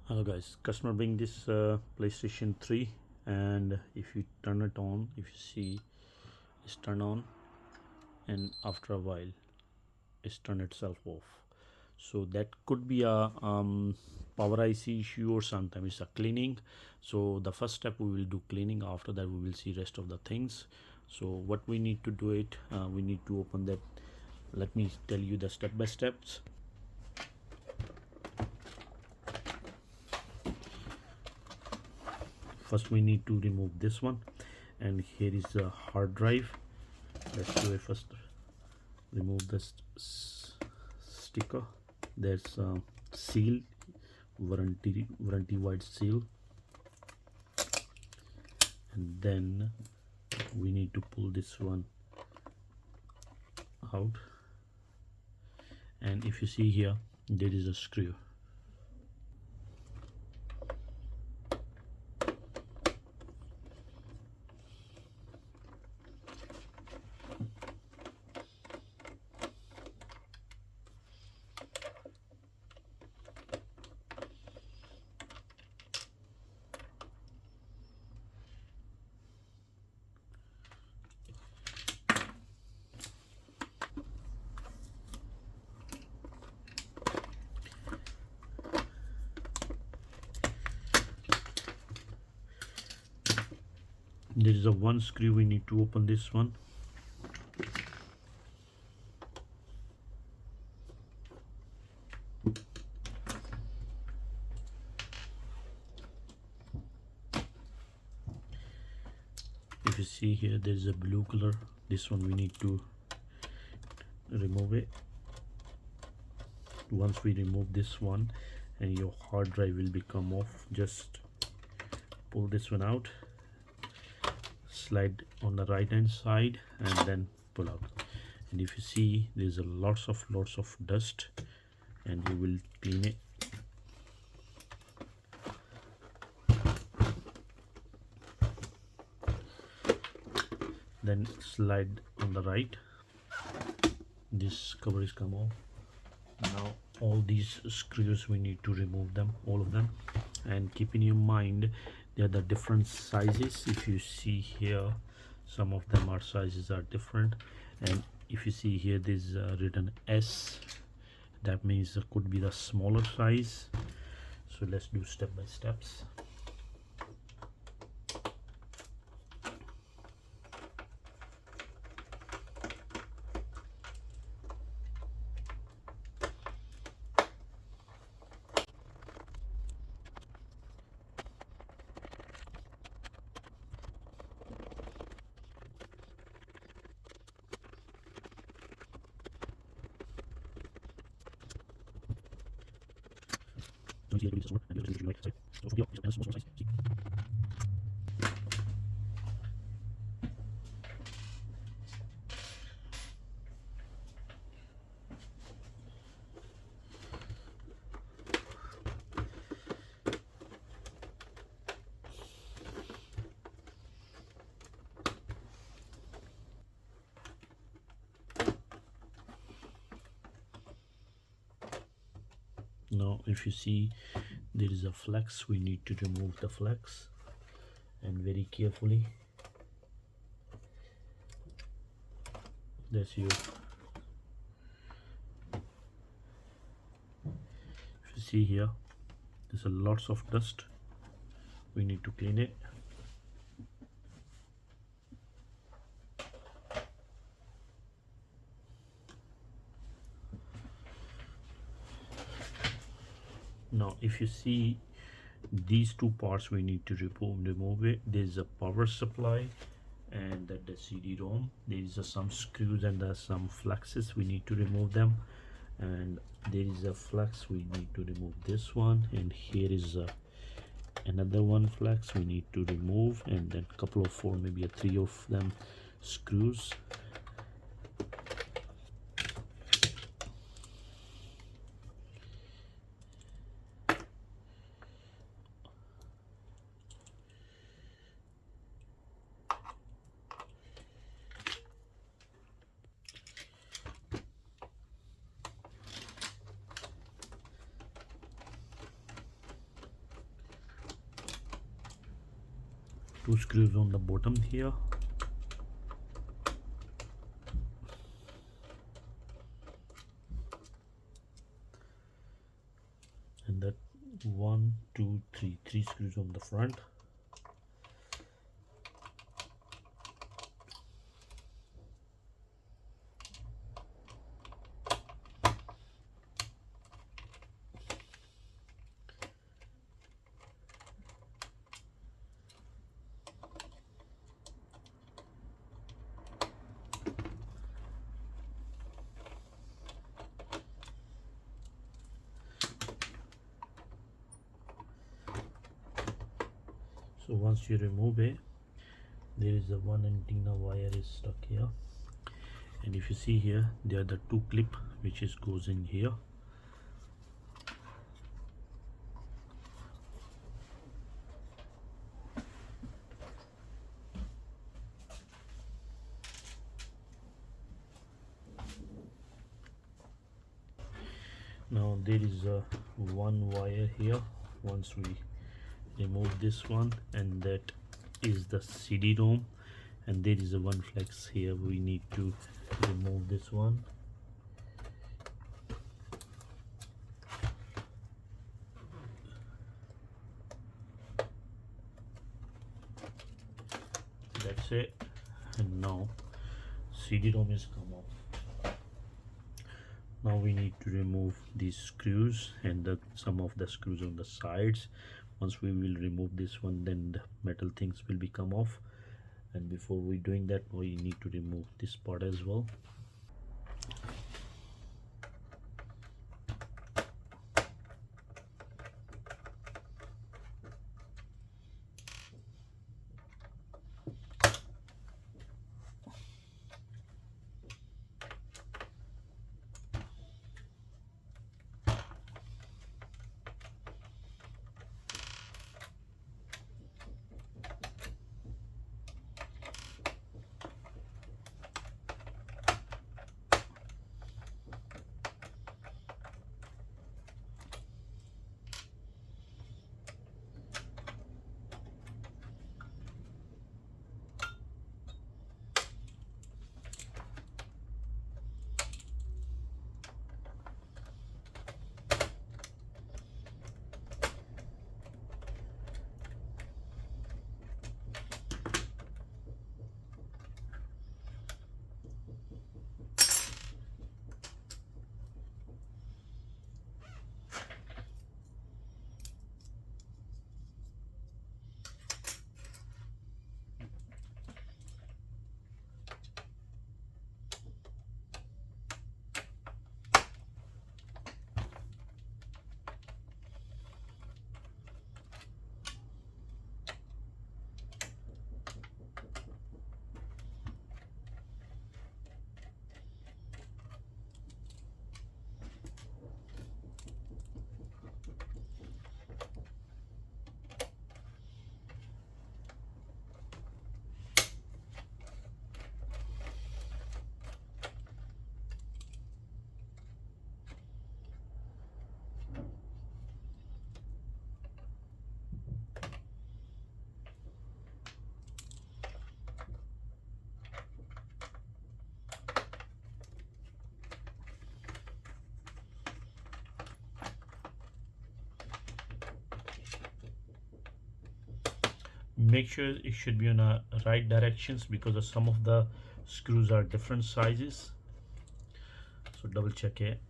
Hello guys, customer bring this PlayStation 3, and if you turn it on, if you see it's turned on, and after a while it's turned itself off. So that could be a power IC issue, or sometimes it's a cleaning. So the first step we will do cleaning. After that we will see rest of the things. So what we need to do it, we need to open that. Let me tell you the step by steps. First we need to remove this one, and here is the hard drive. Let's do it first. Remove this sticker. There's a seal, warranty white seal, and then we need to pull this one out. And if you see here, there is a screw. There is a one screw. We need to open this one. If you see here, there is a blue color. This one we need to remove it. Once we remove this one, and your hard drive will become off, just pull this one out, slide on the right hand side, and then pull out. And if you see, there's a lots of dust, and you will clean it. Then slide on the right. This cover is come off. Now all these screws we need to remove them, all of them. And keep in your mind, they are the different sizes. If you see here, some of them are sizes are different. And if you see here, there's written S. That means it could be the smaller size. So let's do step by steps. Now if you see, there is a flex. We need to remove the flex, and very carefully. That's you. If you see here, there's a lots of dust. We need to clean it. Now if you see, these two parts we need to remove it. There's a power supply and the CD-ROM. There is some screws and some flexes. We need to remove them. And there is a flex. We need to remove this one. And here is another one flex we need to remove. And then a couple of four, maybe three of them screws. two screws on the bottom here, and that one, two, three screws on the front. So once you remove it, there is a one antenna wire is stuck here, and if you see here, there are the two clip which is goes in here. Now there is a one wire here. Once we remove this one, and that is the CD-ROM, and there is a one flex here. We need to remove this one. That's it. And now CD-ROM is come off. Now we need to remove these screws and some of the screws on the sides. Once we will remove this one, then the metal things will be come off, and before we doing that, we need to remove this part as well. Make sure it should be on a right directions, because some of the screws are different sizes, so double check it.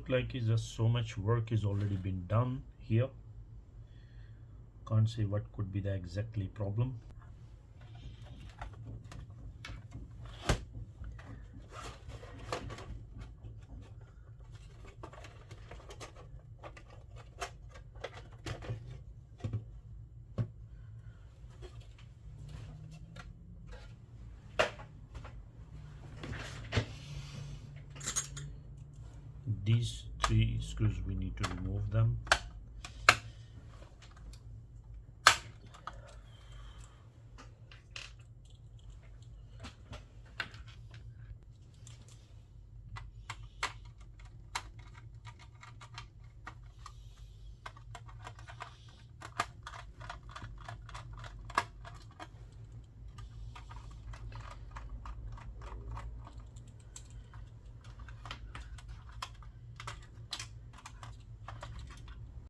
look like is just so much work is already been done here. Can't say what could be the exactly problem. These 3 screws we need to remove them.